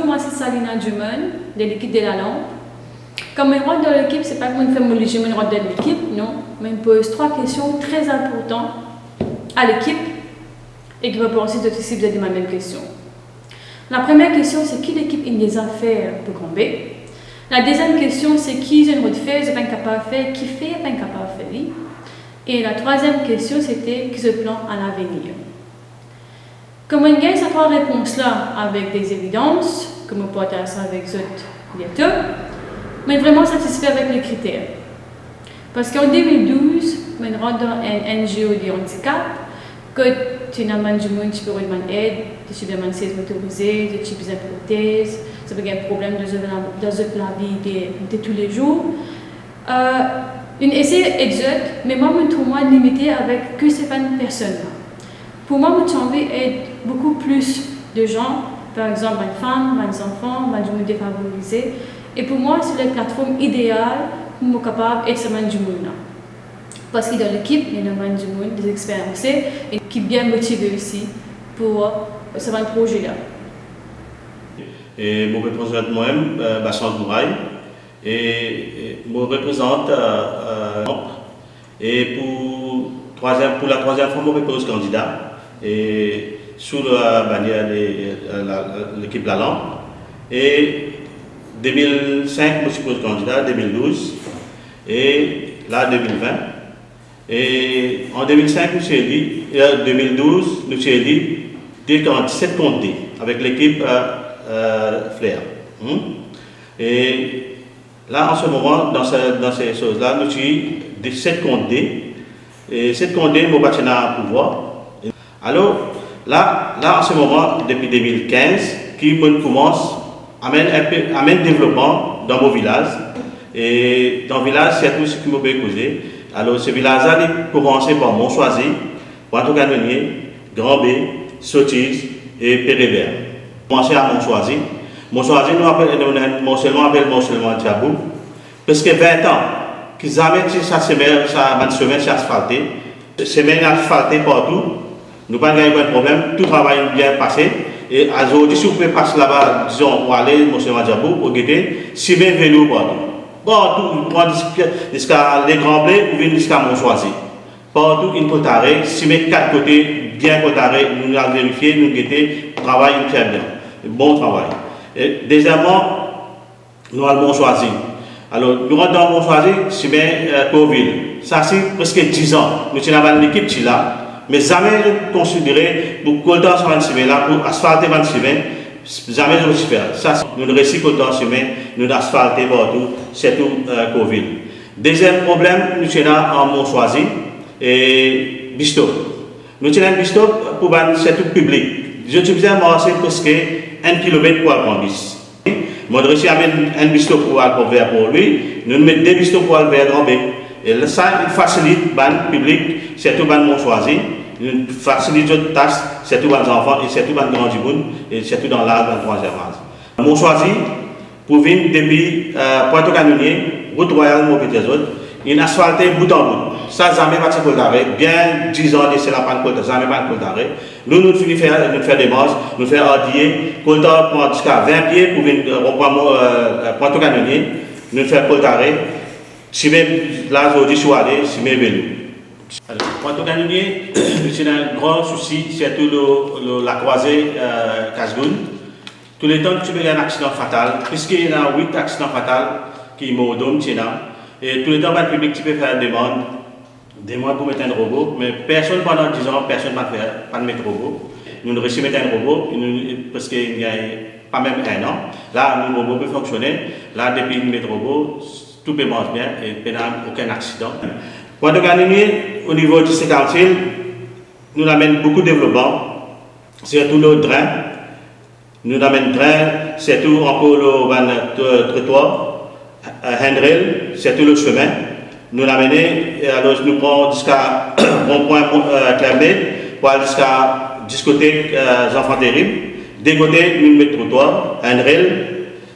bonjour, moi c'est Salina Duman, de l'équipe de la lampe. Comme je rentre dans l'équipe, c'est pas que je fais mon léger, je rentre dans l'équipe, non. Mais je pose 3 questions très importantes à l'équipe et qui va penser de si vous avez ma même question. La première question, c'est qui l'équipe a des affaires pour camber. La deuxième question, c'est qui j'ai envie de faire, je suis incapable de faire, qui fait, je suis incapable de faire. Et la troisième question, c'était qui se plan à l'avenir. Comme on gagne ces 3 réponses-là avec des évidences, comme on partage ça avec les autres bientôt, mais vraiment satisfait avec les critères. Parce qu'en 2012, on rentre dans un NGO de handicap, que tu n'as pas de monde qui peut demander aide, tu peux demander si motorisé, tu peux une prothèse, ça peut être un problème dans la vie de tous les jours. Une essai exact, mais moi, je trouve limité avec que ces personnes-là. Pour moi, je trouve aide beaucoup plus de gens, par exemple, une femme, des enfants, des gens défavorisés. Et pour moi, c'est la plateforme idéale pour être capable d'être ce monde. Parce que dans l'équipe, il y a des gens, des expérimentés et qui sont bien motivés aussi pour ce projet-là. Et je me représente moi-même, Bachand Mouraï, et je me représente et pour la troisième fois, je me propose candidat et sous la bannière de l'équipe La Lampe. Et 2005, je me suis posé candidat, 2012 et là 2020. Et en 2005, nous sommes élus, 2012, nous sommes élus 17 comtés avec l'équipe Flair. Et là, en ce moment, dans ces choses-là, nous sommes 7 comtés. Et 7 comtés, nous sommes à pouvoir. Alors, là, en ce moment, depuis 2015, qui commence à amener développement dans mon village. Et dans le village, c'est tout ce qui m'a causé. Alors, ce village-là, il commencé par Montchoisy, Pointe-au-Canonnier, Grand B, Sottise et Pérébert. Commencé à Montchoisy. Montchoisy, nous appelons Montchelman Diabou. Parce que 20 ans, qu'ils amènent sa semaine asphaltée. Semaine asphaltée partout. Nous n'avons pas de problème, tout travail est bien passé. Et aujourd'hui, si vous pouvez passer là-bas, disons, pour aller Montchelman Diabou, pour guetter, 6 000 vélos partout. Partout, jusqu'à les Grands Blés ou jusqu'à Montchoisy. Partout, une côte arrêt, 6 mètres 4 côtés, bien côte arrêt, nous avons vérifié, nous guetter, travail très bien. Bon travail. Et deuxièmement, nous avons Montchoisy. Alors, nous rentrons dans Montchoisy, c'est bien Coville. Ça, c'est presque 10 ans. Nous avons une équipe qui est là. Mais jamais je considéré pour colter sur un semaine là, pour asphalter un semaine, jamais je vais faire. Ça, nous réussissons colter semaine, nous asphalter partout, c'est tout Covid. Deuxième problème, nous sommes en Montchoisy et Bistop. Nous sommes en Bistop pour c'est tout public. J'utilise un marché presque 1 km pour aller en bis. Moi, je réussis à mettre un Bistop pour aller vers pour lui, nous mettons 2 Bistop pour aller vers Grand B. Et ça, il facilite le public, c'est tout le monde choisi. Il facilite les tâches, c'est tout les enfants et c'est tout les grands du monde et c'est tout dans l'âge de la 3e âge. Mon choisi pour venir depuis Pointe-au-Canonnier, route royale, mon petit autres, il a asphalté bout en bout. Ça, jamais pas de col d'arrêt. Bien 10 ans, c'est la panne col d'arrêt, jamais pas de col d'arrêt. Nous faisons faire des marches, nous faisons ardiller, col d'arrêt jusqu'à 20 pieds pour venir Pointe-au-Canonnier, nous faisons col d'arrêt. Si même là, aujourd'hui, je suis allé, si même vélo. Pointe-au-Canonnier, c'est un grand souci, c'est tout la croisée Casgoun. Tous les temps que tu veux un accident fatal, puisqu'il y a 8 accidents fatals qui m'ont donné, et tous les temps, le public, tu peux faire des demandes pour mettre un robot, mais personne pendant 10 ans, personne ne va mettre un robot. Nous ne réussissons à mettre un robot, parce qu'il n'y a pas même 1 an. Là, le robot peut fonctionner. Là, depuis nous mettre un robot, tout peut marcher bien et il n'y a aucun accident. Pointe-au-Canonnier, au niveau du séquentiel, nous amène beaucoup de développement, surtout le drain. Nous amène drain, surtout encore le trottoir, handrail, surtout le chemin. Nous l'amène, alors nous prenons jusqu'à bon point Clermont, pour aller jusqu'à discothèque enfants terribles. Des côtés, nous mettons trottoir, handrail,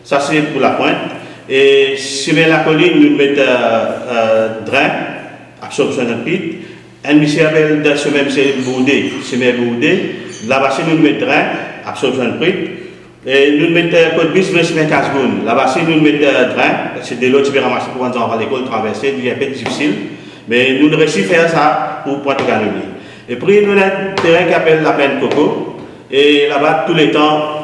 ça c'est pour la pointe. Et sur la colline, nous mettons drain, absorption de pit. Un monsieur appelle de ce même c'est boudé, c'est même boudé. Là-bas, nous mettons drain, absorption de pit. Et nous mettons code bis, nous mettons 15 secondes. Là-bas, si nous mettons train, c'est de l'eau qui peut ramasser pour nous à l'école, traverser, c'est un peu difficile. Mais nous réussissons à faire ça pour Pointe-Canonier. Et puis, nous avons un terrain qui s'appelle la plaine Coco. Et là-bas, tous les temps,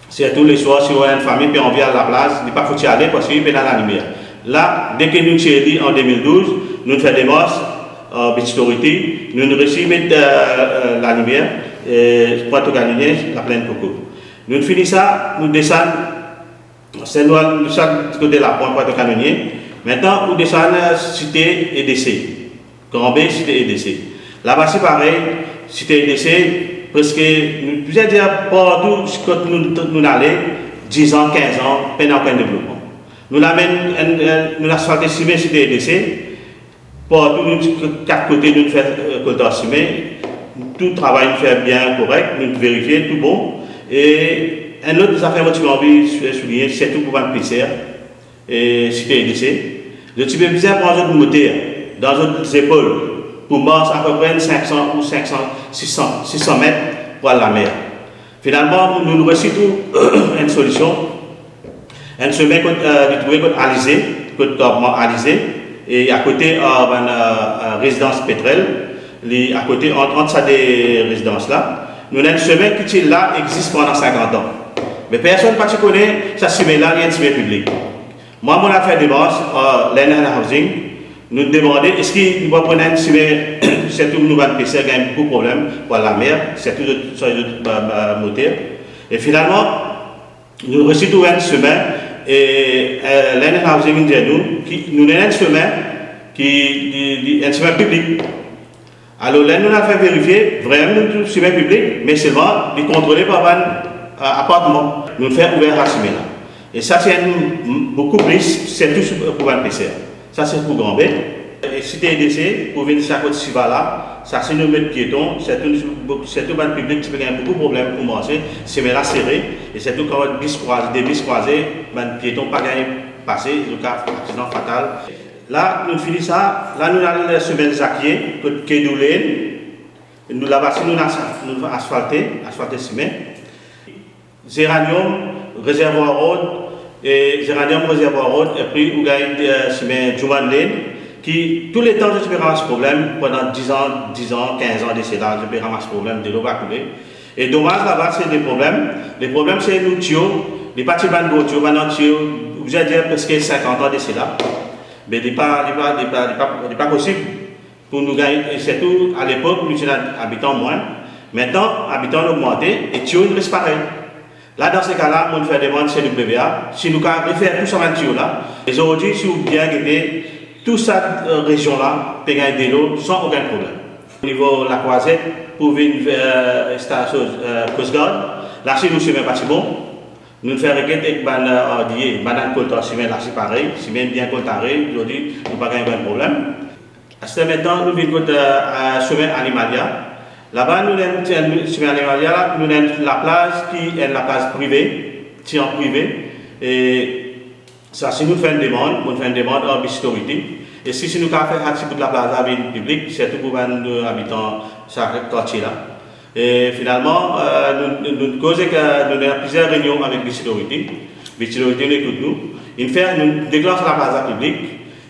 c'est tous les soirs, si on a une famille, puis on vient à la place, il n'est pas foutu aller parce qu'il est dans la lumière. Là, dès que nous sommes élus en 2012, nous faisons des marches, Beach Authority, nous réussissons à mettre la lumière, Pointe-Canonier, la plaine Coco. Nous finissons ça, nous descendons, c'est nous chaque côté de la Pointe-Canonier. Maintenant, nous descendons cité EDC, Grand B, cité EDC. Là-bas, c'est pareil, cité EDC, presque, nous pouvons dire, partout, quand nous allons, 10 ans, 15 ans, peine aucun développement. Nous l'amènons, nous l'asphaltons ciment cité EDC, partout, nous, 4 côtés, nous faisons collecteur ciment, tout travail nous fait bien, correct, nous vérifions, tout bon. Et un autre affaire que j'ai envie de souligner, c'est tout pour le PCR, et cité EDC. Le type de bizarre pour un autre moteur, dans d'autres épaules, pour marcher à peu près 500 ou 600 mètres pour la mer. Finalement, nous réussissons une solution. Un chemin de trouver côté Alizé, côté Alizé, et à côté une résidence pétrole, à côté entre ça des résidences là. Nous avons un chemin qui là existe pendant 50 ans. Mais personne ne connaît ce chemin-là, il y a un chemin public. Moi, mon affaire de base, l'Enel Housing, nous demandons est-ce qu'il va prendre un chemin, surtout nous allons PC, il y a beaucoup de problèmes pour la mer, surtout sur les autres moteurs. Et finalement, nous réussissons un chemin, et l'Enel Housing nous avons un chemin qui est un chemin public. Alors là, nous avons fait vérifier vraiment le chemin public, mais seulement de contrôler par un appartement. Nous faisons ouvert à ce chemin-là. Et ça, c'est beaucoup plus, c'est tout pour un PCR. Ça, c'est pour Grand B. Et cité EDC, pour venir à côté de Sivala, ça, c'est nos mètres piétons, c'est tout le public qui a beaucoup de problèmes pour marcher. C'est là serré, et c'est tout quand des bis croisés, les piétons pas gagné passer, le cas accident fatal. Là, nous finissons ça. Là, nous avons le semaine Zakier, côté Kédoulé. Nous là-bas, nous avons asphalté ciment. Géranium, réservoir road, et Géranium, réservoir road, et puis nous avons ciment Juman Lane, qui, tous les temps, je peux ramasser ce problème, pendant 10 ans, 15 ans de cela, je peux ramasser ce problème de l'eau va couler. Et dommage, là-bas, c'est des problèmes. Les problèmes, c'est nous tuyaux, les bâtiments de tuyaux, maintenant, vous allez dire presque 50 ans de cela. Mais ce n'est pas possible pour nous gagner. Et surtout, à l'époque, nous étions habitants moins. Maintenant, habitants augmentés et tuyaux restent pareil. Là, dans ce cas-là, on fait demande CWA. Si nous pouvons faire tout ça dans tuyaux là, et aujourd'hui, si vous bien gagner toute cette région-là, peut gagner de l'eau sans aucun problème. Au niveau de la croisette, pour venir vers station Coast Guard, là, si nous sommes un bâtiment, nous faisons requête avec Bandier, Banane Coltar, si là c'est pareil, si même bien coltaré, aujourd'hui, nous n'avons pas de problème. À ce maintenant, nous venons à chemin Animalia. Là-bas, nous avons chemin Animalia, nous avons la plage qui est la plage privée, qui est en privé. Et ça, si nous faisons une demande, nous faisons une demande en Authority. Et si nous avons fait un petit peu de la plage à la publique, c'est tout pour les habitants de ce quartier-là. Et finalement, nous avons plusieurs réunions avec Beach Authority. Beach Authority nous écoute nous. Nous déclenchons la plaza publique.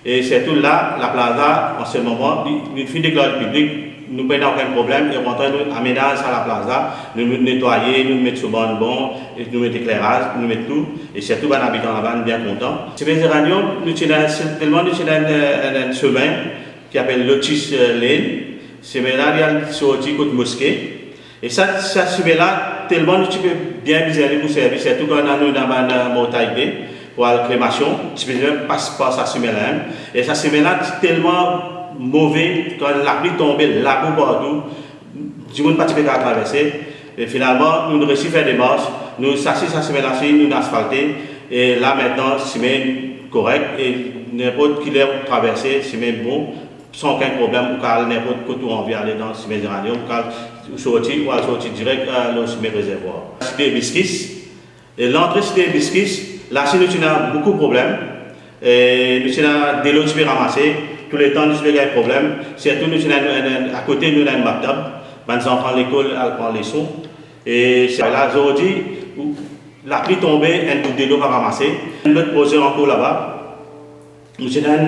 Et c'est tout là, la plaza, en ce moment, nous finissons déclarer le public. Nous n'avons aucun problème. Et nous aménageons la plaza. Nous nettoyons, nous mettons sur le bon, nous mettons éclairage, nous mettons tout. Et c'est tout, les habitants là-bas, nous sommes bien contents. C'est bien Géranium, nous avons un chemin qui s'appelle Lotus Lane. Ce chemin-là, il y a un sorti côté mosquée. Et ça là tellement tu peux bien viser pour servir, surtout quand on a une mortalité pour la crémation, tu peux même passer par ça là. Et ça là c'est tellement mauvais quand la pluie tombe, la boue partout, du monde pas tu peux traverser. Et finalement, nous réussissons à faire des marches, nous ça là nous asphalté, et là maintenant c'est correct et n'importe qui l'a traversé, c'est même bon. Sans aucun problème, ou car n'importe où on vient aller dans le ciment Géranium, ou car sortir direct dans le ciment réservoir. Cité Bisquis, et l'entrée cité Bisquis, là, si nous avons beaucoup de problèmes, et nous avons des lots qui sont ramassés, tous les temps nous avons des problèmes, surtout nous avons à côté nous avons un maktab, les enfants à l'école prennent les leçons, et c'est là aujourd'hui, la pluie tombée, un bout de l'eau va ramasser. Notre projet en cours là-bas, nous avons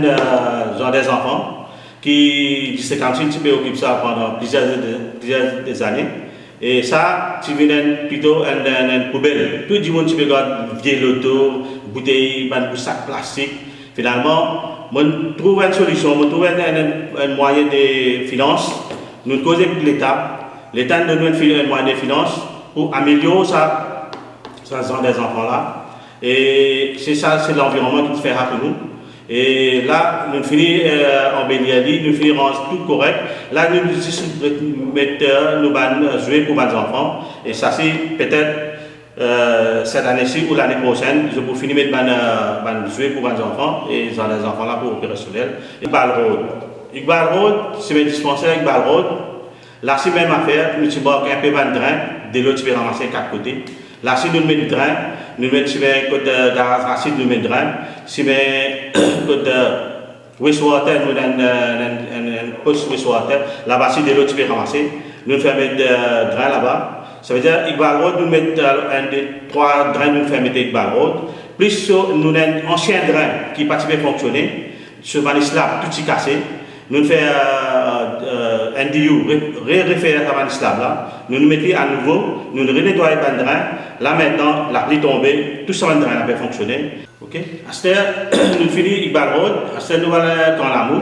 des enfants qui se occupent ça pendant plusieurs années. Et ça, tu viens plutôt une poubelle. Tout le monde qui regarde vieille loto, bouteilles, sac plastique. Finalement, on trouve une solution, on trouve un moyen de finance. Nous causons avec l'État. L'État nous donne un moyen de finance pour améliorer ça des enfants-là. Et c'est ça, c'est l'environnement qui fera pour nous. Et là, nous finissons en Béliali, nous finissons tout correct. Là, nous mettons nous jouer pour les enfants. Et ça, c'est peut-être cette année-ci ou l'année prochaine, je vais finir de jouer pour les enfants et les enfants là pour opérationnel. Iqbal Road, c'est un dispensaire Iqbal Road. Là, c'est la même affaire, nous avons un peu de drain, de l'autre, tu peux ramasser 4 côtés. Là, si nous mettons le drain, nous mettons un côté de racine, nous mettons le drain. Si nous mettons un côté de wastewater, nous mettons un poste wastewater. Là-bas, si de l'autre, tu peux ramasser. Nous faisons mettre le drain là-bas. Ça veut dire Iqbal Road, nous mettons un des 3 drains, nous faisons mettre Iqbal Road. Plus, nous avons un ancien drain qui pas fonctionner. Sur le slab, tout est cassé. Nous faisons un DU, référer à la slab là. Nous nous mettons à nouveau, nous renettoyons le drain. Là maintenant, la pluie tombée, tout ça, le drain a fonctionné. Ok. À ce temps, nous finissons Iqbal Road. À ce temps, nous allons dans l'amour.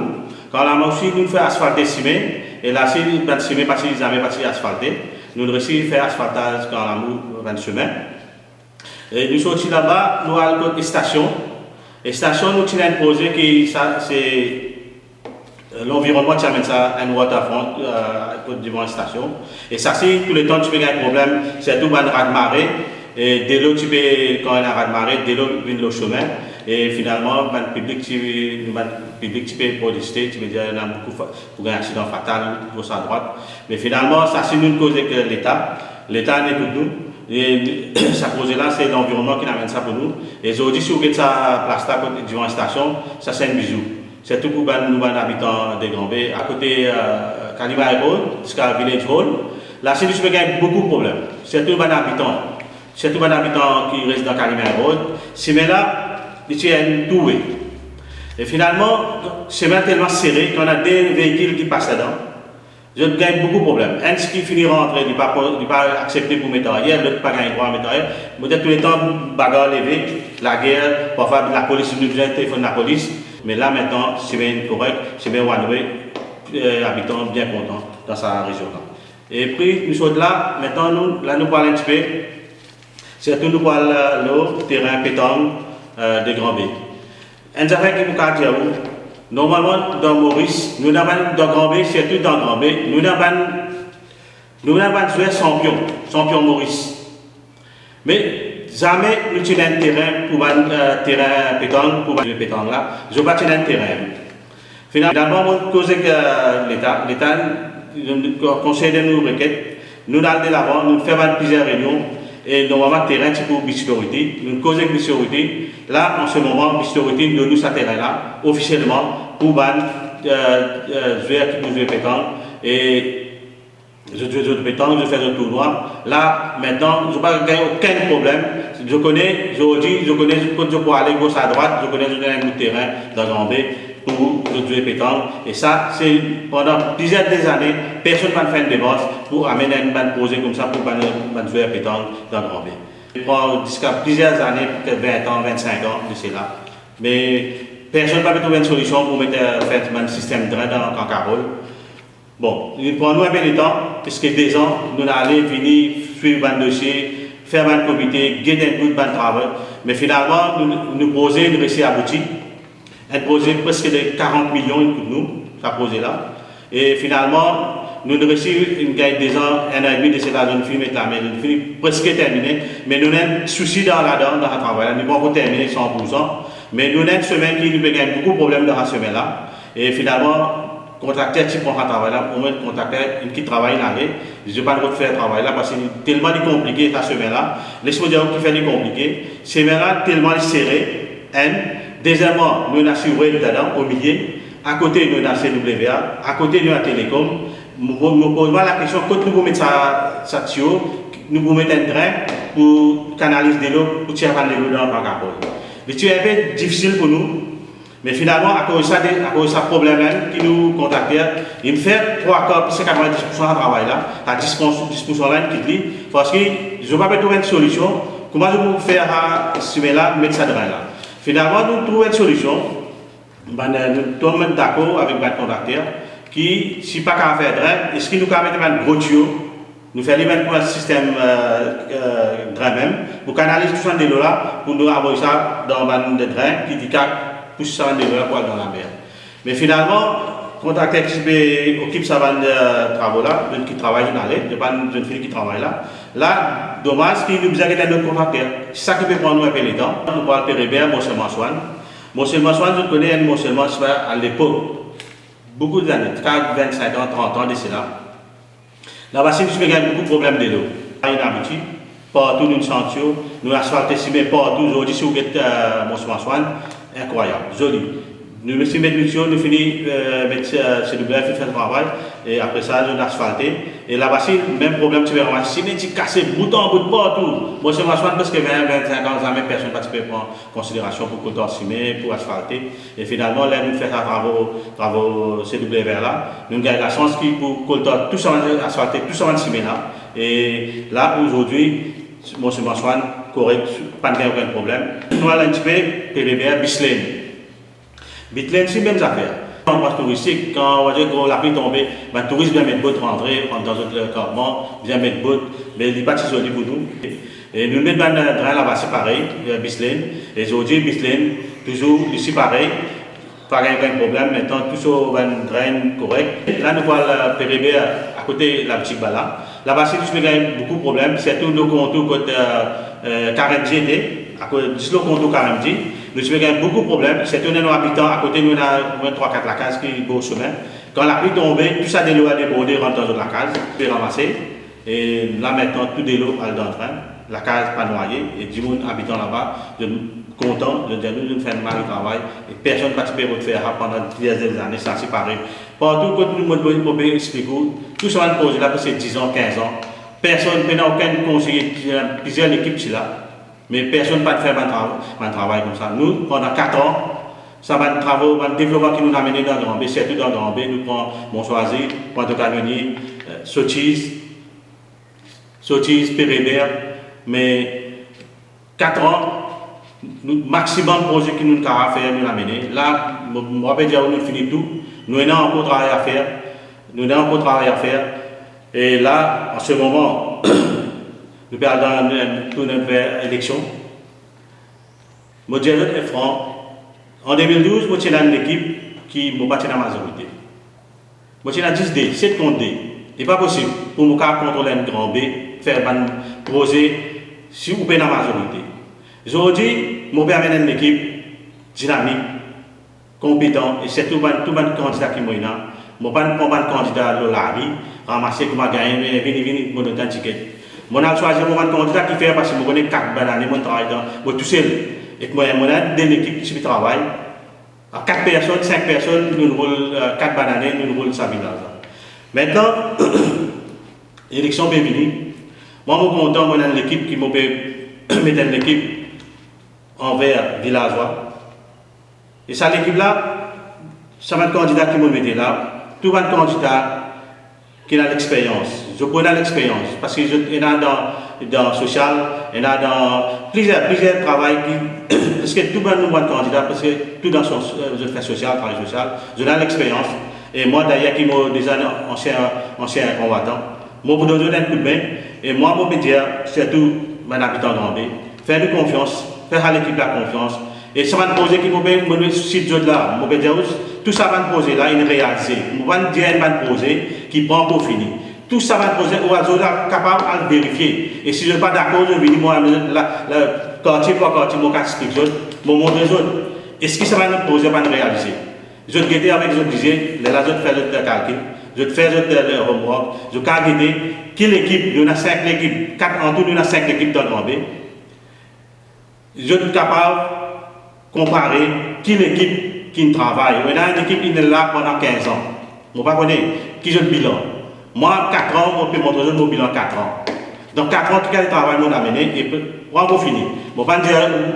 Quand l'amour aussi, nous faisons asphalter cimé. Et là, si le cimé parce qu'ils n'avaient pas asphalté, nous réussissons à faire asphaltage quand l'amour va le chemin. Et nous sortis là-bas, nous allons à la station. Et station, nous avons imposé que ça, c'est l'environnement qui amène ça à un waterfront devant la station. Et ça, c'est tout le temps tu peux avoir un problème, c'est tout un raz de marée. Et dès l'eau, tu peux, quand il y a un raz de marée, dès l'eau, vient le chemin. Et finalement, le public, tu peux protester, tu peux dire qu'il y a beaucoup pour un accident fatal, gauche à droite. Mais finalement, ça, c'est une cause que l'État. L'État écoute nous. Et sa cause là, c'est l'environnement qui amène ça pour nous. Et aujourd'hui, si vous mettez ça place devant la station, ça, c'est un bisou. C'est tout pour nous, habitants de Grand Bay, à côté de Kalimai Road, jusqu'à Village Hall. Là, c'est juste qu'il y a beaucoup de problèmes. C'est tout les habitants qui restent dans Kalimai Road. C'est là, il y a une douée. Et finalement, c'est tellement serré qu'on a des véhicules qui passent là-dedans. Je gagne beaucoup de problèmes. Un qui finit rentrer, il ne va pas accepter pour mettre ailleurs, l'autre pas gagner droit à mettre ailleurs. Peut-être tout le temps, bagarre levée, la guerre, parfois la police, nous besoin de téléphone de la police. Mais là maintenant, c'est bien correct, c'est bien one-way, habitants bien contents dans sa région-là. Et puis, nous sommes là, maintenant, nous parlons un petit peu, surtout nous parlons le terrain pétanque de Grand Bay. Un affaire qui vous dire, normalement, dans Maurice, nous n'avons dans Grand Bay, surtout dans Grand Bay, nous n'avons pas joué champion Maurice. Mais jamais nous avons un terrain pour un terrain pétanque, pour jouer pétanque là, je ne vais pas un terrain. Finalement, on cause que l'État, conseille de nous requêtes, nous allons de l'avant, nous faisons plusieurs réunions, et normalement, le terrain c'est pour Bicyclorité. Nous causons avec Bicyclorité. Là, en ce moment, Bicyclorité nous donne ce terrain là, officiellement, pour jouer qui jouer pétanque. Et je joue de pétanque, je fais un tournoi. Là, maintenant, je n'ai pas aucun problème. Je connais quand je peux aller gauche à droite, je connais un bout de terrain dans Grand Bay pour jouer pétanque. Et ça, c'est pendant plusieurs années, personne ne va faire une démarche pour amener une bande posée comme ça pour jouer à pétanque dans Grand Bay. Je prends jusqu'à plusieurs années, peut-être 20 ans, 25 ans de cela. Mais personne ne va trouver une solution pour mettre un système de drain dans Cancarole. Bon, pour nous un peu de temps, puisque 2 ans, nous allons venir suivre un dossier, faire un comité, gagner un bout de travail. Mais finalement, nous poser une réussite aboutie. Un projet presque de 40 millions pour nous, ça projet là. Et finalement, nous avons reçu une gagne 2 ans, 1 an et demi de cette zone film et la mais nous finit presque terminé. Mais nous avons un souci dans le travail. Nous n'avons pas terminé 100%. Mais nous avons une semaine qui nous gagne beaucoup de problèmes dans la semaine là. Et finalement, contracteur qui prend un travail là, pour moi, contracteur qui travaille là, je ne vais pas faire le travail là parce que c'est tellement compliqué cette semaine là. Laisse-moi dire qui fait compliqué. Cette semaine là, tellement serré. Deuxièmement, nous avons assuré dedans, au milieu. À côté, nous avons CWA. À côté, nous avons Télécom. Nous posons la question, quand nous mettons ça, nous mettons un train. pour canaliser de l'eau, pour tirer de l'eau dans le parc. C'est un peu difficile pour nous, mais finalement, à cause de ce problème qui nous contactait, il me fait 3 corps, c'est 90% de travail là, à 10% là, qui dit, parce que je ne vais pas trouver une solution. Comment je peux faire à ce là, mettre ça devant là. Finalement, nous trouvons une solution. Nous sommes d'accord avec notre contacteur qui, si pas qu'à faire drain, est-ce qu'il nous permet de mettre un gros tuyau, nous faire un système drain même, pour canaliser tout ça de l'eau là, pour nous avoir ça dans un drain qui dit qu'il pousse ça de l'eau là pour aller dans la mer. Mais finalement, contacter qui occupe ça de travaux là, qui travaille dans l'allée, il n'y a pas une jeune fille qui travaille là. Là, dommage qu'il nous a été notre contacteur. C'est ça qui peut prendre un peu les temps. Nous parlons de Pérébert, Monseigneur Swan. Monseigneur Swan, je connais un Monseigneur Swan à l'époque. Beaucoup d'années, 25 ans, 30 ans de cela. Là-bas, si nous avons beaucoup de problèmes de l'eau. Il y a une habitude. Partout, nous sentons, nous asphaltons, mais partout, aujourd'hui, si vous êtes Monseigneur Swan, incroyable, joli. Nous mettons nous finissons mettre CWF, fait le travail, et après ça, nous asphalté. Et là-bas, même problème, tu verras, si nous cassé bout en bout partout, moi, c'est ma soin parce que 20-25 ans, jamais personne n'a participé en considération pour couteau cimé, pour asphalter. Et finalement, là, nous faisons travaux CWF là, nous avons la chance pour couteau tout ça asphalté, tout ça cimé là. Et là, aujourd'hui, moi, c'est ma soin, correct, pas de aucun problème. Nous allons un petit peu, Pérébert, Bislane. Bitlane, c'est les mêmes affaires. En passe touristique, quand la pluie tombe, les touristes viennent mettre boat rentrer dans notre campement, viennent mettre boat, mais il n'est pas si joli pour nous. Et nous mettons un train là-bas, c'est pareil, Bislane. Et aujourd'hui, Bislane, toujours ici pareil, pas aucun problème, maintenant toujours un train correct. Là, nous voyons Pérébert à côté de la boutique Bala. Là-bas, c'est beaucoup de problèmes, surtout nos contours côté Karenji, à côté de nos contours Karenji. Nous avons beaucoup de problèmes. C'est nos habitants à côté, nous avons 3-4 la case qui est au chemin. Quand la pluie tombe, tout ça de l'eau a débordé, rentre dans la case, puis ramasser. Et là maintenant, tout de l'eau est dans le train. La case pas noyée. Et du monde habitant là-bas, je suis content, je dis nous faisons mal au travail. Et personne n'a participé à faire pendant plusieurs années, ça c'est pareil. Partout, quand nous expliquons, tout ça va poser là, parce que c'est 10 ans, 15 ans. Personne n'a aucun conseiller, plusieurs équipes là. Mais personne n'a pas fait un travail comme ça. Nous, pendant 4 ans, ça va être un travail, un développement qui nous a amené dans le Grand B, surtout dans le Grand B. Nous prenons Montchoisy, Pointe-Canonier, Sotis, Pérébert. Mais 4 ans, le maximum de projets que nous avons fait, nous l'a amené. Là, je vais dire nous finissons tout. Nous avons encore travail à faire. Et là, en ce moment, nous perdons toute notre élection. Je dis est franc. En 2012, je suis une équipe qui m'a battu dans la majorité. Je suis 10 D, 7 contre D. Ce n'est pas possible pour moi contrôler un grand B, faire un projet si vous êtes dans la majorité. Aujourd'hui, je permets une équipe dynamique, compétente, et c'est tout le candidat qui est là. Je ne prends pas un candidat à l'Olari, ramasser comme gagner, venir, mon ticket. Je vais choisir un candidat qui fait parce que je connais 4 bananes, je travaille tout seul. Et moi, j'ai une équipe qui travaille. 4 personnes, 5 personnes, nous roulons 4 bananes, nous roulons 100 000 $. Maintenant, l'élection est venue. Moi, je suis content, moi, j'ai l'équipe qui m'a mis une équipe envers villageois. Et ça, l'équipe-là, ça va être candidat qui m'a mis là. Tout va être candidat qui a l'expérience. Je prends l'expérience parce qu'il y en a dans le social, il y en a dans plusieurs travails parce que tout le monde est candidat, parce que tout dans son social, travail social, je n'ai l'expérience. Et moi d'ailleurs qui suis déjà ancien combattant, moi pour donner un coup de main, et moi pour me dire, surtout mon habitant grand B, faire de confiance, faire à l'équipe la confiance. Et ça va me poser qui m'a site là, je vais dire tout ça va me poser là, il est réalisé. Je vais dire il va me poser qui prend pour finir. Tout ça va me poser, on va capable de vérifier. Et si je ne suis pas d'accord, je vais dire moi, quartier par quartier, je vais expliquer, je vais montrer les autres. Est-ce que ça va nous poser, va nous réaliser? Je vais guetter avec les autres, je vais faire le calcul, je vais faire le homework, je vais guetter quelle équipe, il y en a 5 équipes, 4 en tout, il y en a 5 équipes dans le Grand B. Je suis capable de comparer quelle équipe qui travaille. Il y a une équipe qui est là pendant 15 ans. Je ne sais pas qui est le bilan. Moi, 4 ans, je peux montrer mon bilan 4 ans. Dans 4 ans, tout le travail qu'on a mené, et on va finir. Je ne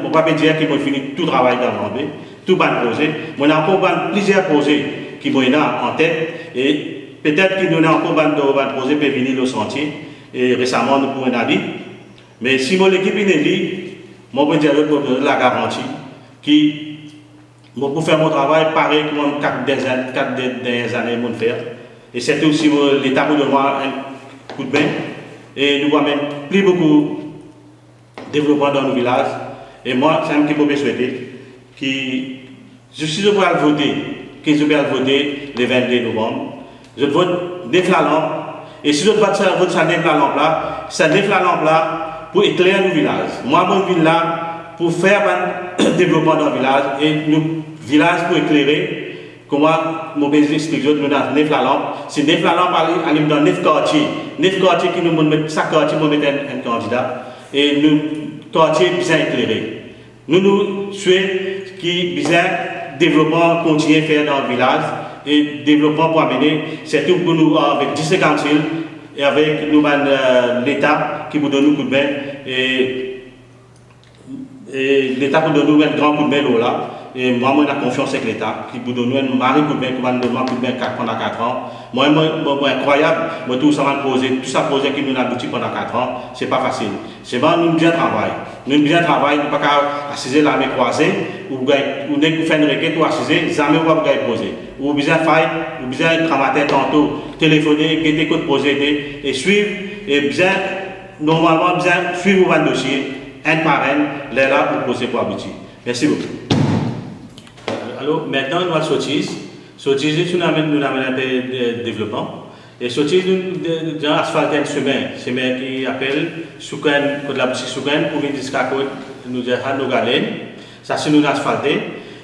vais pas dire qu'il faut finir tout le travail dans Grand B, tout le projet. On a encore plusieurs projets qui sont en tête, et peut-être qu'il y a encore des projets qui peuvent venir au sentier. Et récemment, nous pouvons aller. Mais si mon équipe est libre, je peux dire la garantie qui pour faire mon travail pareil comme 4 dernières années mon faire. Et c'est aussi l'État pour donner un coup de main. Et nous avons plus beaucoup de développement dans nos villages. Et moi, c'est un petit peu souhaité que je suis obligé de voter, que je vais voter le 22 novembre. Je vote neuf la lampe. Et si je vote ça neuf la lampe là, ça neuf la lampe là pour éclairer nos villages. Moi, mon village là, pour faire un développement dans le village et nos villages pour éclairer. Comment mon bénéfice explique, nous avons 9 la lampe. Si 9 la lampe, allez dans 9 quartiers. 9 quartiers qui nous mettent, chaque quartier nous met un candidat. Et nous, quartiers bien éclairés. Nous souhaitons qu'il bien développement continuer à faire dans le village. Et développement pour amener, c'est tout pour nous avec 10 councils et avec nous, l'État qui vous donne un coup de main. Et l'État pour donner un grand coup de main là. Et moi, j'ai confiance avec l'État qui vous donne un mari coup de main, qui va nous donner un coup de main pendant 4 ans. Moi, incroyable, moi, tout ça projet qui nous aboutit pendant 4 ans, c'est pas facile. C'est bon, nous bien travaillons. Nous bien travaillons, nous ne pouvons pas assiser la main croisée, ou nous faire une requête ou assiser, jamais on va poser. Ou bien faire, ou bien travailler tantôt, téléphoner, guetter côté projet et suivre, et bien, normalement, bien suivre votre dossier, un par un, les là pour poser pour aboutir. Merci beaucoup. Alors, maintenant, nous allons sortir. Sortir, nous amène un peu de développement. Et sortir, nous avons asphalté un chemin qui appelle Soukan, côté la boutique Soukan, pour venir jusqu'à côté, nous avons nos galènes. Ça, c'est nous asphalté.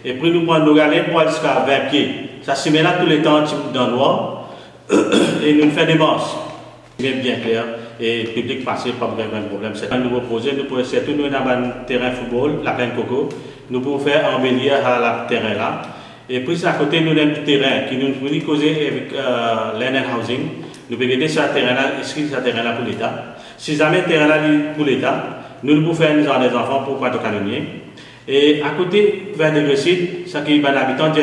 Et puis, nous prenons nos galènes pour aller jusqu'à 20 pieds. Ça, c'est là tous les temps, dans le noir. Et nous faisons des manches. Bien clair. Et le public passe, pas de problème. C'est un nouveau projet. Nous pouvons surtout nous avons un terrain de football, la plaine coco. Nous pouvons faire embellir à ce terrain là. Et puis à côté, nous avons un terrain qui nous peut causer avec Land Housing. Nous pouvons aider ce terrain là, inscrire ce terrain là pour l'État. Si jamais le terrain là pour l'État, nous pouvons faire des enfants pour pas de canonnier. Et à côté, vers le site, ce qui est l'habitant de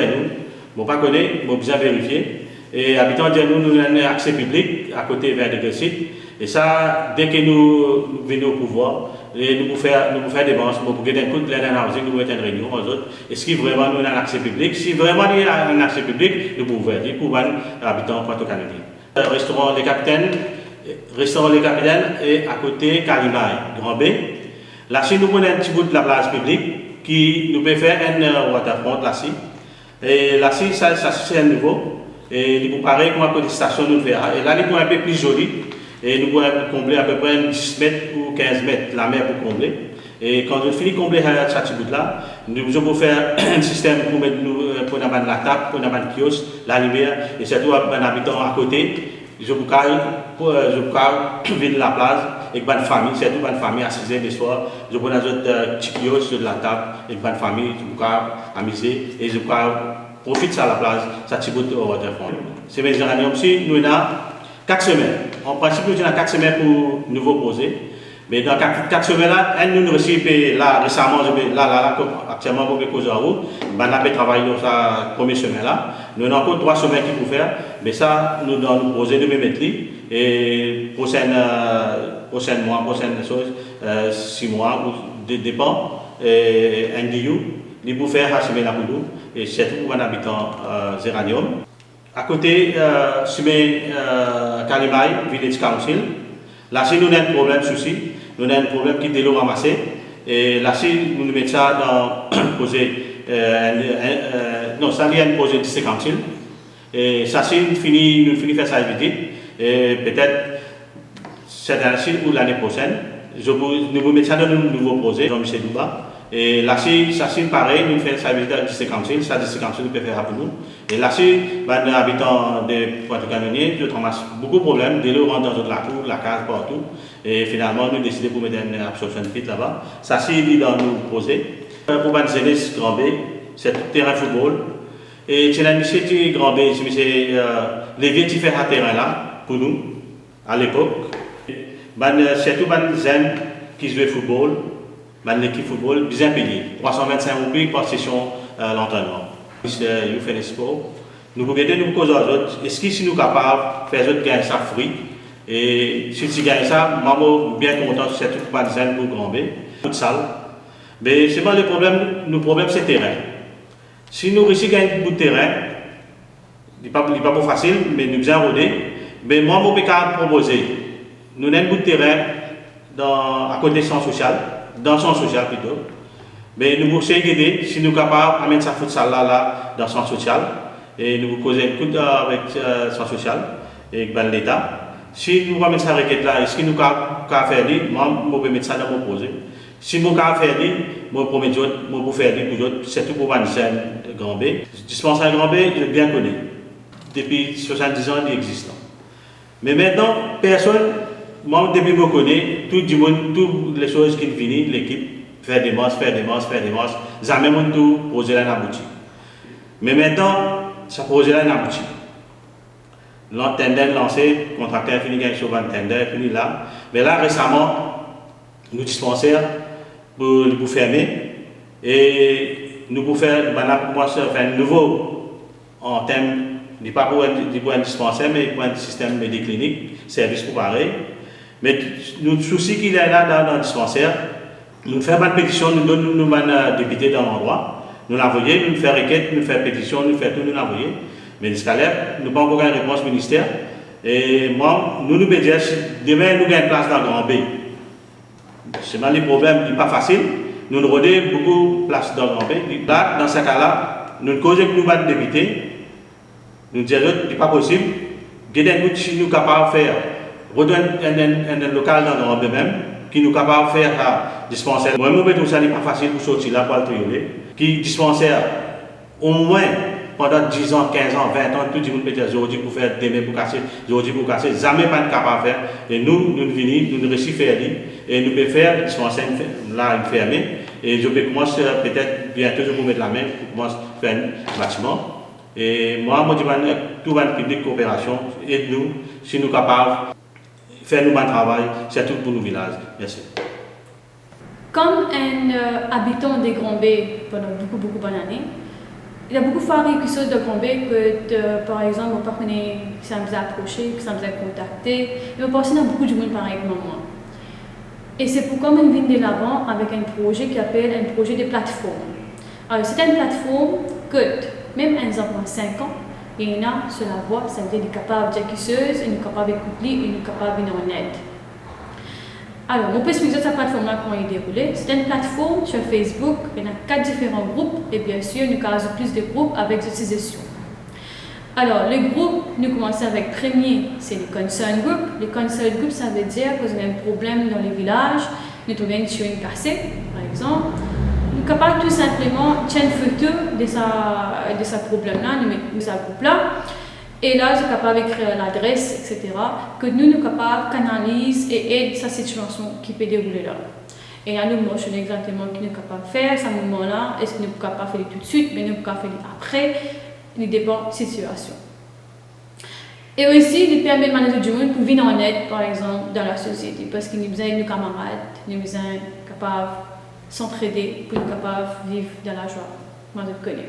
nous, pas connaître, mais bien vérifier. Et habitant de nous avons un accès public à côté vers le site. Et ça, dès que nous venons au pouvoir, et nous pouvons faire des banques, pour que d'un coup, nous pouvons mettre une réunion aux autres. Est-ce qu'il vraiment nous avons un accès public? Si vraiment il y a un accès public, nous pouvons faire pour les habitants Pointe-aux-Canadiens. Restaurant Les Capitaines et à côté Kalimai, Grand B. Là, si nous prenons un petit bout de la place publique, qui nous peut faire un waterfront là-ci. Et là-ci, ça c'est un niveau. Et il vous paraît comme une station nous fait. Et là, il est un peu plus joli. Et nous pouvons combler à peu près 10 mètres ou 15 mètres la mer pour combler. Et quand on finit de combler ce petit bout-là, nous pouvons faire un système pour mettre pour la table, pour la kiosque, la lumière, et surtout un habitant à côté. Je vous vide la place avec une famille, surtout une famille assise le soir. Je prends un petit kiosque sur la table avec une famille, je vous amuser et je profite de la place, ça petit bout de waterfront. C'est mes géraniums aussi, nous avons 4 semaines. En principe, nous avons 4 semaines pour nouveau projet. Mais dans 4 semaines-là, nous aussi, là, récemment, actuellement, pour cause en route, on a travaillé dans sa première semaine-là. Nous avons encore 3 semaines qu'il faut faire. Mais ça, nous devons nous poser de me mettre et prochain mois, prochaine chose, 6 mois, ou dépend, un DIU, il faut faire la semaine pour nous. Et c'est tout pour un habitant Géranium. À côté, sur Kalimai, Village Council, là, si nous avons un problème, nous avons un problème qui est de l'eau ramassée. Et là, si nous mettons ça dans un projet, non, ça vient un projet de ce council. Et ça, si nous finissons de faire ça vite, et peut-être cette année ou l'année prochaine, nous vous mettons ça dans un nouveau projet, Jean-Michel Douba. Et là, si ça c'est pareil, nous faisons ça visite à 10 council, ça 10 council nous peut faire pour nous. Et là, si les habitants de Pointe-aux-Canadiens, nous ramassent beaucoup de problèmes, dès lors dans la cour, la case, partout. Et finalement, nous décidons pour mettre une absorption de pit là-bas. Ça c'est dans nos projets. Pour la jeunesse Grand B, c'est tout terrain football. Et c'est un monsieur Grand B, c'est les vieux qui fait un terrain là, pour nous, à l'époque. surtout les jeunes qui jouent au football, l'équipe football, bien payé. 325 roupies par session l'entraînement. Vous faites des sports. Nous pouvons nous causer aux autres. Est-ce que si nous sommes capables de faire autres gagner ça fruit? Et si tu gagnes ça, maman bien content, surtout pour les jeunes pour grand B, toute salle. Mais c'est pas le problème, le problème c'est le terrain. Si nous réussissons à gagner un bout de terrain, il n'est pas facile, mais nous bien rodé. Mais moi, je peux proposer, nous avons un bout de terrain à côté du centre social, dans le centre social plutôt. Mais nous pouvons aider si nous sommes capables de mettre ça futsal là, dans le centre social. Et nous pouvons causer un coup avec le centre social et avec l'État. Si nous pouvons mettre ça requête là, est-ce que nous pouvons faire ça? Moi, je peux mettre ça dans mon projet. Si je peux faire ça, je peux faire ça pour d'autres, surtout pour les jeunes de Grand B. Le dispensaire Grand B, je bien connais. Depuis 70 ans, il existe. Mais maintenant, personne, moi, depuis que je connais, tout le monde, toutes les choses qui viennent, l'équipe, faire des masses, jamais mon tout projet là n'aboutit. Mais maintenant, ce projet là n'aboutit. L'antenne lancé, contracteur fini gagner sur l'antenne, fini là. Mais là, récemment, nous dispensaires pour fermer et nous pour faire, moi, faire un nouveau en termes, pas pour un dispensaire, mais pour un système médiclinique, service pour pareil. Mais le souci qu'il y a là dans le dispensaire, nous faisons une pétition, nous donnons nous députés dans l'endroit, nous l'envoyons, nous faisons requête, nous faisons pétition, nous faisons tout, nous l'envoyons. Mais jusqu'à l'heure, nous n'avons pas encore une réponse ministère. Et moi, nous pouvons dire, demain, nous avons une place dans le Grand B. C'est mal les problèmes, il n'est pas facile. Nous rodons beaucoup de place dans le Grand B. Là, dans ce cas-là, nous causons que nous avons des députés. Nous disons, ce n'est pas possible. Si nous sommes capables de faire, redonner un local dans le Grand B même, qui nous capables de faire un dispensaire. Moi, je trouve ça n'est pas facile pour sortir là pour le trioler. Qui dispensaire, au moins, pendant 10 ans, 15 ans, 20 ans, tout le monde peut dire aujourd'hui pour faire demain pour casser, aujourd'hui pour casser, jamais pas capable de faire. Et nous venons, nous réussissons à faire et nous pouvons faire dispensaire là fermé. Et je peux commencer peut-être bientôt je peux mettre la main pour commencer à faire un bâtiment. Et moi, je dis tout le public coopération, aide-nous si nous sommes capables de faire nous travail, surtout pour nos villages. Merci. Comme un habitant des Grands B pendant beaucoup d'années, il y a beaucoup de fois quelque chose de Grand B que, par exemple, on peut connaître, que ça nous a approché, que ça nous a contacté. Et on pense qu'il y a beaucoup de monde pareil comme moi. Et c'est pourquoi on vient de l'avant avec un projet qui s'appelle un projet de plateforme. Alors, c'est une plateforme que, même un enfant de 5 ans, il y en a sur la voie, ça veut dire qu'il est capable de dire quelque chose, il est capable d'écouter, il est capable de venir en aide. Alors, on peut expliquer cette plateforme-là comment elle est déroulée. C'est une plateforme sur Facebook, il y a 4 différents groupes et bien sûr, nous avons plus de groupes avec des utilisations. Alors, les groupes, nous commençons avec le premier, c'est les concern group. Les concern group, ça veut dire que vous avez un problème dans les villages, nous trouvons une chaîne cassée, par exemple. Nous sommes capables tout simplement de prendre une photo de ce problème-là, nous mettons ça groupe-là. Et là, je suis capable d'écrire l'adresse, etc., que nous sommes capables de canaliser et aider sa situation qui peut dérouler là. Et là, nous montrons exactement ce que nous sommes capables de faire à ce moment-là. Est-ce que nous sommes capables de faire tout de suite, mais nous sommes capables de faire après, nous dépend de la situation. Et aussi, nous permet de manager du monde pour venir en aide, par exemple, dans la société, parce que nous avons besoin de nos camarades, nous sommes besoin capables de s'entraider pour nous capables de vivre dans la joie. Moi, je connais.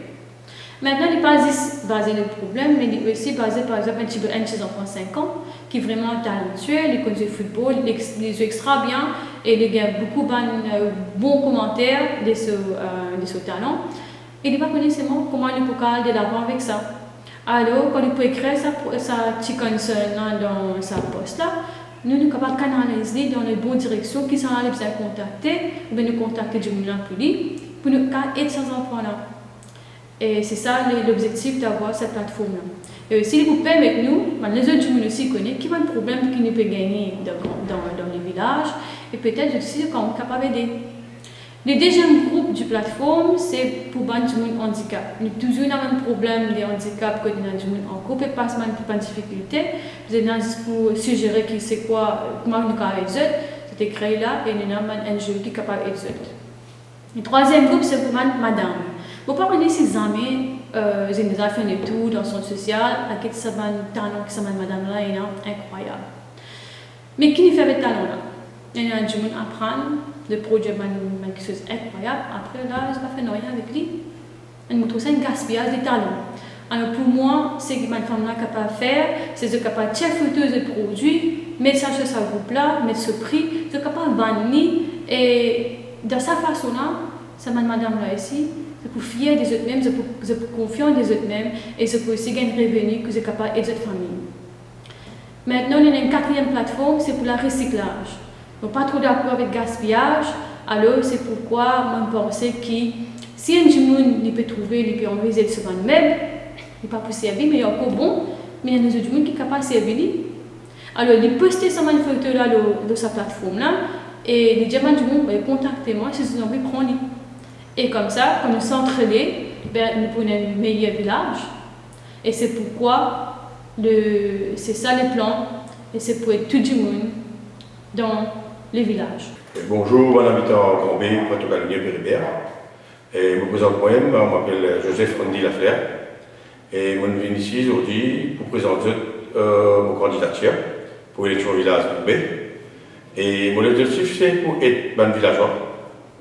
Maintenant, il n'est pas juste basé sur le problème, mais il est aussi basé, par exemple, un de ses enfants de 5 ans, qui est vraiment talentueux, il connaît le football, il joue extra bien, et il a beaucoup de bons commentaires de ce talent. Il n'est pas connu seulement comment il peut aller de l'avant avec ça. Alors, quand il peut écrire sa petite concern dans sa poste là, nous sommes capables de canaliser dans les bonnes directions qui sont allés besoin contacter, ou bien nous contacter du monde pour nous aider ces enfants-là. Et c'est ça l'objectif d'avoir cette plateforme-là. Et aussi, vous permettez nous, les autres gens aussi connaissent, qui ont un problème qui nous peut gagner dans les villages, et peut-être aussi quand on est capable d'aider. Le deuxième groupe de plateforme, c'est pour les gens handicap. Nous avons toujours le même problème de handicap que nous avons en groupe et pas seulement pour une difficulté. Vous êtes là juste pour suggérer qui c'est quoi, comment nous pouvons aider les autres. C'était créé là et nous avons un jeu qui est capable d'aider les autres. Le troisième groupe, c'est pour madame. Vous pouvez connaître ces amis, j'ai déjà fait un tour dans son social, avec ce talent que cette madame-là est incroyable. Mais qui nous fait le talent là? Il y a des gens qui apprennent, de produire quelque chose d'incroyable. Après, là, je ne vais pas faire rien avec lui. On me trouve ça un gaspillage de talent. Alors, pour moi, ce que ma femme est capable de faire, c'est de capable de faire photos de produits, mettre ça sur sa groupe là, mettre ce prix, de capable de vendre. Et de cette façon-là, ça m'a madame là ici, c'est pour fier des autres mêmes, c'est pour confiance des autres mêmes, et c'est pour aussi gagner un revenu que c'est capable d'aider votre famille. Maintenant, il y a une quatrième plateforme, c'est pour le recyclage. Je ne suis pas trop d'accord avec le gaspillage, alors c'est pourquoi moi je pense que si un monde peut trouver, il peut enlever sur un meuble, il n'est pas pour servir, mais il est encore bon, mais il y a des autres gens qui sont capables de servir. Alors, il poste sa photo là dans sa plateforme là, et les diamants du monde vont contacter moi si vous avez envie de prendre. Et comme ça, quand nous s'entraînons, nous prenons un meilleur village. Et c'est pourquoi c'est ça le plan, et c'est pour tout le monde dans les villages. Bonjour, mon habitant Grand-B, Pointe-aux-Caloniers-Péribert. Et je me présente moi-même, je m'appelle Joseph Andy Lafleur. Et je viens ici aujourd'hui pour présenter mon candidature pour l'élection village Grand-B. Et mon objectif, c'est pour être bon villageois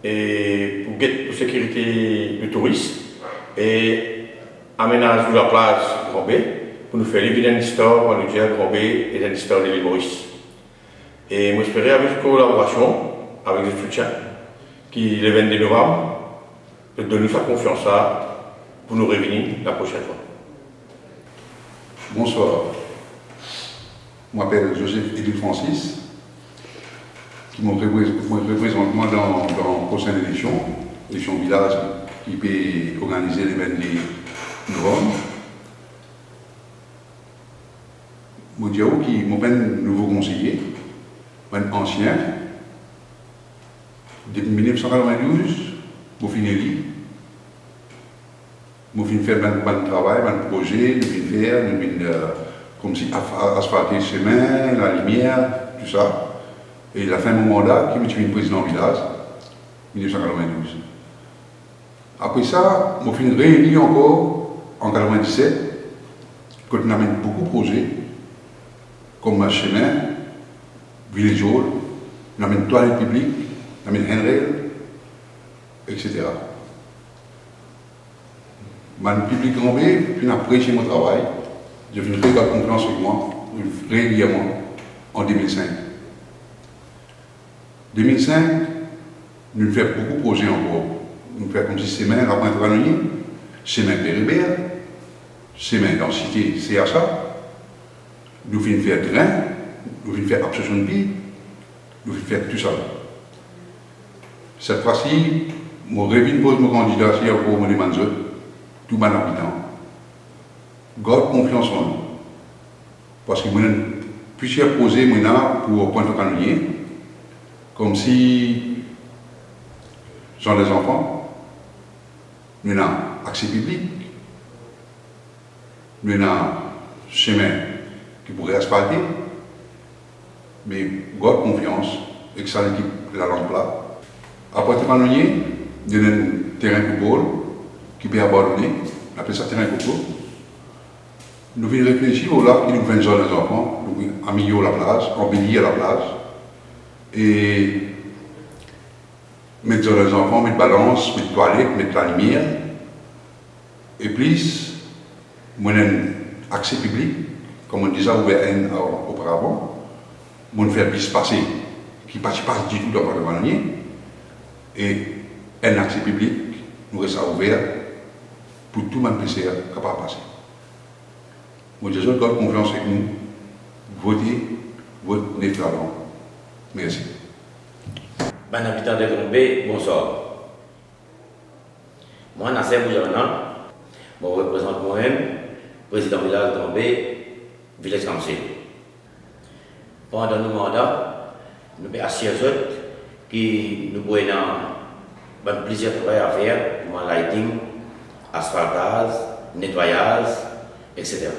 et pour gagner pour sécurité du tourisme et aménager la place Grand-B pour nous faire vivre une histoire, pour nous dire Grand-B et une histoire de l'île Maurice. Et moi, j'espère avec une collaboration, avec le soutien, qui le 22 novembre, de donner sa confiance pour nous réunir la prochaine fois. Bonsoir. Je m'appelle Joseph Édile Francis, qui me représente moi dans la prochaine élection village, qui peut organiser le 22 novembre. Je dis qui m'appelle un nouveau conseiller, un ancien. Depuis 1992, je finis je finis faire un bon travail, un projet, je finis faire, comme si asphalter le chemin, la lumière, tout ça. Et il a fait mon mandat qui me suis président du village, 1992. Après ça, je finis réélu encore en 1997, quand on amène beaucoup de projets, comme un chemin, village hall, on amène toilette publique, on amène handrail, etc. Le public grand B, puis apprécié mon travail, j'ai fait une très grande confiance avec moi, régulièrement, en 2005. 2005, nous faisons beaucoup de projets encore. Nous faisons comme si chemin à Pointe-aux-Caloniers, chemin Péribert, chemin dans la cité CHA, nous faisons faire train, nous faisons faire absorption de billes, nous faisons faire tout ça. Cette fois-ci, je pose mon candidature pour mon mandat, tout mon habitant. Garde confiance en nous. Parce que je suis plusieurs projets pour Pointe-aux-Caloniers, comme si sont des enfants, nous avons accès public, nous avons chemin qui pourrait asphalter, mais garde confiance et que ça l'équipe la lampe là. À Pointe-aux-Caloniers, nous avons un terrain de football qui peut abandonner, on appelle ça terrain de football. Nous venons réfléchir au lac qui nous fait une zone des enfants, nous venons améliorer la plage, embellir la plage, et mettre sur les enfants, mettre balance, mettre toilette, mettre la lumière. Et plus, moi j'ai un accès public, comme on disait auparavant, moi faire bis passer, qui ne passe pas du tout dans le Pointe-aux-Caloniers, et un accès public, nous reste ouvert pour tout le monde PCR capable de passer. Moi j'ai garde confiance avec nous, votez, vote Neflalan. Merci. Bon habitant de Grand-B, bonsoir. Moi, Nasser Boujana, je représente moi-même, président du village de Grand-B, village Council. Pendant nos mandats, nous avons assuré que nous avons plusieurs travail à faire, comme lighting, asphaltage, nettoyage, etc.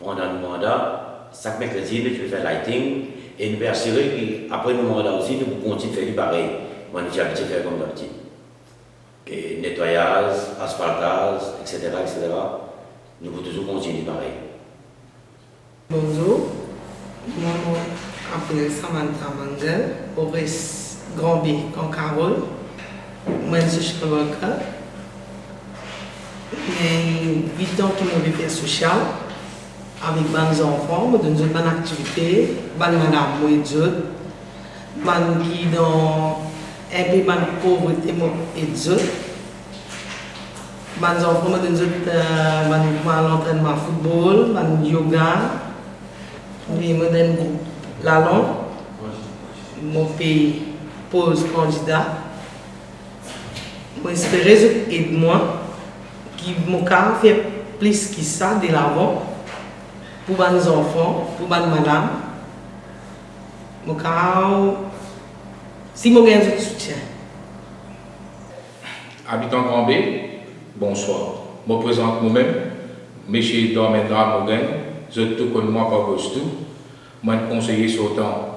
Pendant nos mandats, chaque mercredi, nous faisons lighting. Et nous pouvons assurer qu'après nos mandats aussi, nous pouvons continuer de faire du pareil. Moi, nous avons fait comme d'habitude. Nettoyage, asphaltage, etc., etc. Nous pouvons toujours continuer pareil. Bonjour, moi, m'appelle Samantha Mangel, Boris Grandby, Carole. Moi, je suis avocat. J'ai 8 ans qui m'ont fait social avec mes enfants, je donne une bonne activité, bonne madame, moi et Dieu. Je qui dans un peu de pauvreté, moi et Dieu. Mes enfants, je donne l'entraînement football, yoga, je donne la langue, mon pays pose candidat. J'espère que aide moi, qui mon cas fait plus que ça de l'avant pour mes enfants, pour mes madame. Mon cas, si mon gain de soutien. Habitant Grand B, bonsoir. Je me présente moi-même, M. Dormendra Mogen, je tout connais moi par Bostou, je suis conseiller sortant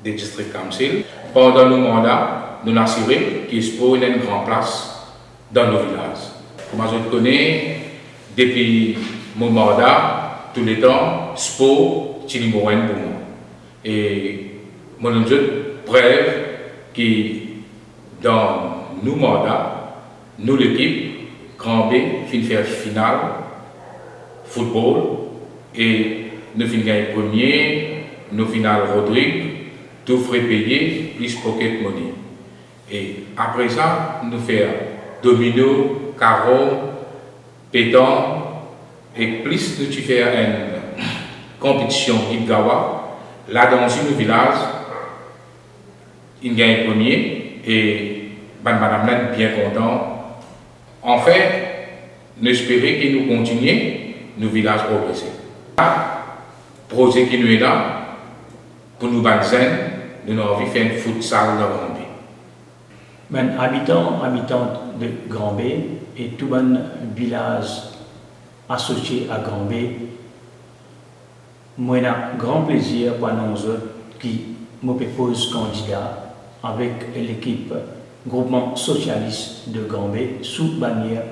des districts Council. Pendant nos mandats, nous avons assuré qu'il y a une grande place dans nos villages. Moi, je connais depuis mon mandat, tous les temps, sport, c'est pour moi. Et moi, je preuve que dans nos mandats, nous, l'équipe, Grand B, fin faire finale, football, et nous finissons premier, nous finales Rodrigue, tout frais payé, plus pocket money. Et après ça, nous faisons domino, carreau, pétanque, et plus nous faisons une compétition Ibgawa, là dans le village, il gagne premier, et madame est bien content. En fait, nous espérons que nous continuons, nos villages progresser. Le projet qui nous est là, pour nous bannir, nous avons envie de faire une futsal dans Grand B. Ben, habitant de Grand B et tout le village associé à Grand B, moi j'ai un grand plaisir pour nous qui me propose candidat avec l'équipe groupement socialiste de Grand B sous bannière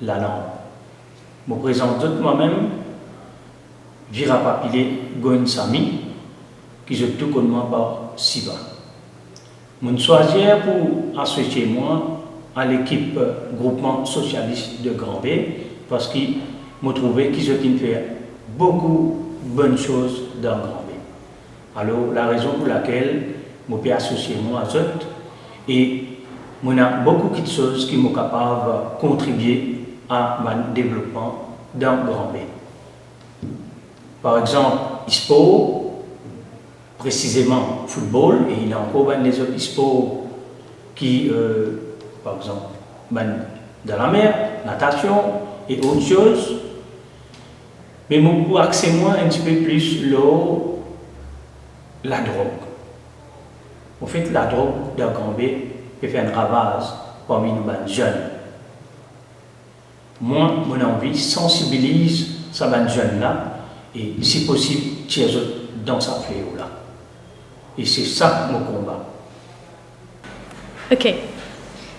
La Lampe. Je me présente moi-même, Vira Papilé Goïnsami, qui je tout connais par Siba. Je choisis pour associer moi à l'équipe groupement socialiste de Grand B parce que je trouvais qu'ils ont fait beaucoup de bonnes choses dans Grand B. Alors, la raison pour laquelle je peux associer moi à eux et il y a beaucoup de choses qui sont capables de contribuer à mon développement dans Grand B. Par exemple, sport, précisément football, et il y a encore des autres sports qui, par exemple, dans la mer, natation et autres choses. Mais pour axer moi un petit peu plus la drogue. En fait, la drogue dans Grand B peut faire un ravage parmi nous jeunes. Moi, mon envie sensibilise ces jeunes-là et, si possible, tirer dans sa fléau-là. Et c'est ça mon combat. Ok.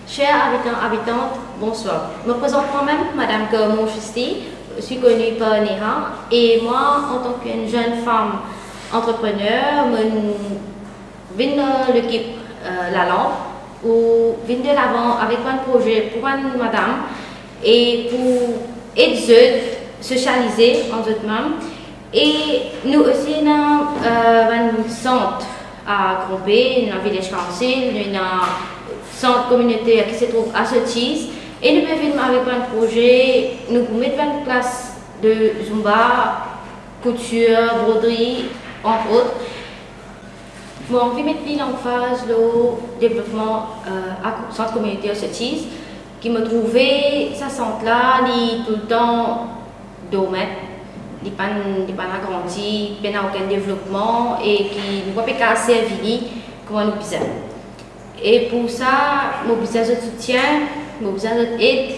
Chers habitants, habitantes, bonsoir. Je me présente moi-même, Madame Gormon Justi, je suis connue par Néha, et moi, en tant qu'une jeune femme entrepreneur, je viens de l'équipe La Lampe, ou viens de l'avant avec un projet pour une madame, et pour aider socialiser en eux-mêmes. Et nous aussi, nous avons un centre à Grand B, nous avons un village council, nous avons un centre communautaire qui se trouve à Sotis. Et nous pouvons avec un projet, nous mettons en place de Zumba, couture, broderie, entre autres. Bon, on va mettre l'emphase le développement à centre communautaire Sotis, qui me trouvait, ça centre-là, tout le temps d'omètre. Il n'est pas agrandi, il n'a aucun développement et qui ne peut pas servir comme nous besoin. Et pour ça, nous avons besoin de soutien, nous avons besoin d'aide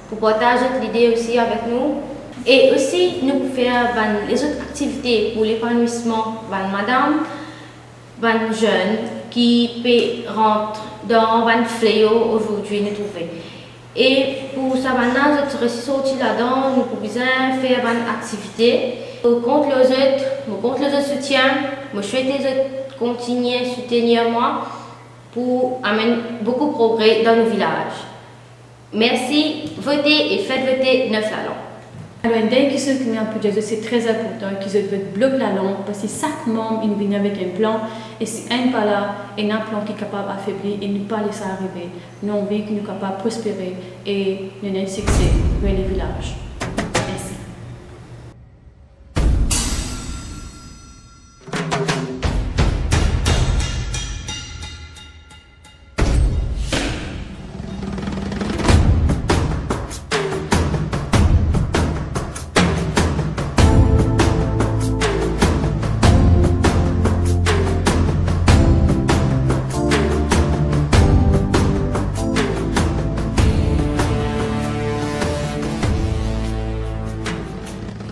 pour partager l'idée aussi avec nous. Et aussi, nous pouvons faire les autres activités pour l'épanouissement de madame, de jeunes qui peuvent rentrer dans un fléau aujourd'hui nous trouver. Et pour ça, maintenant, je suis sorti là-dedans, nous pouvons faire une activité contre les autres soutiens. je souhaite continuer à soutenir moi pour amener beaucoup de progrès dans nos villages. Merci, votez et faites voter 9 la langue. Alors, dès que ce qui est un peu de c'est très important qu'ils bloquent la langue parce que chaque membre il vient avec un plan et si un pas là, il y a un plan qui est capable d'affaiblir et ne pas laisser arriver. Nous, on veut que nous sommes capables de prospérer et nous ayons un succès dans les villages.